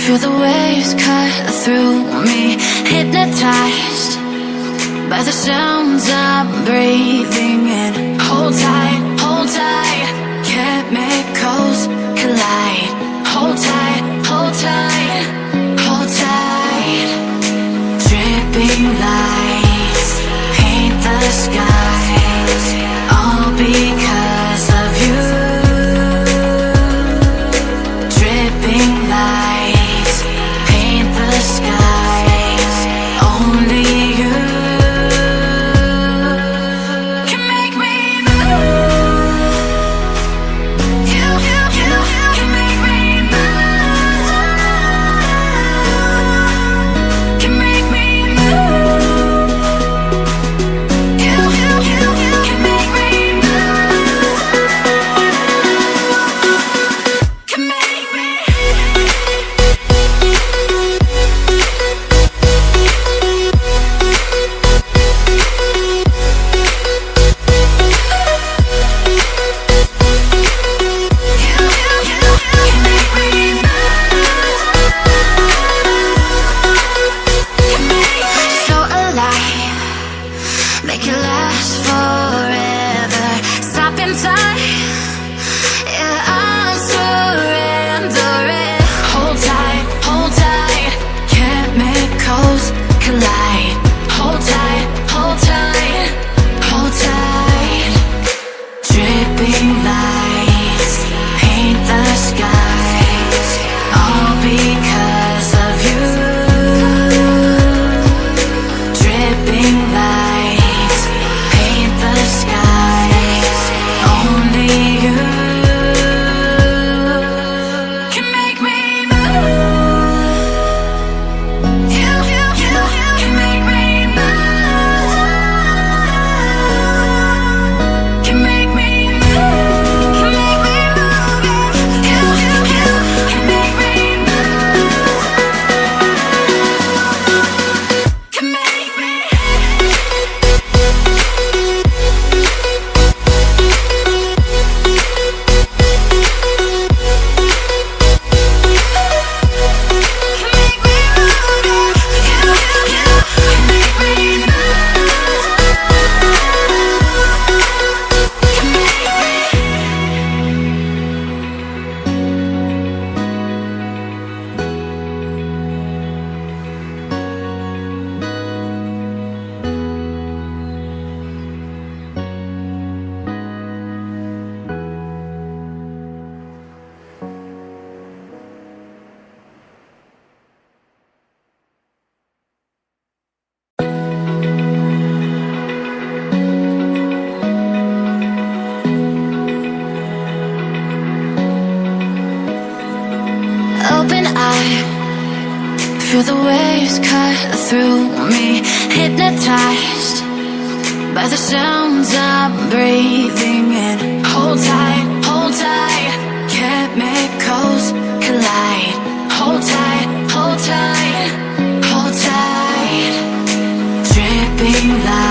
Feel the waves cut through me, hypnotized by the sounds I'm breathing in. Hold tight, chemicals collide. Hold tight, hold tight, hold tight. Dripping lights paint the skies, all because of you. Dripping lights paint the skies, only you can make me move. You can make me move. Can make me move. You can make me move. Can make me. So alive, make it last forever. Stop in time, yeah, I'm surrendering. Hold tight, chemicals collide. Hold tight, hold tight, hold tight. Dripping lights paint the skies, all because of you. Dripping lights paint the skies, only you can make me move. You can make me move. Can make me move. Can make me move. You can make me move. Can make me. Open eye, feel the waves cut through me, hypnotized by the sounds I'm breathing in. Hold tight, chemicals collide. Hold tight, hold tight. Dripping light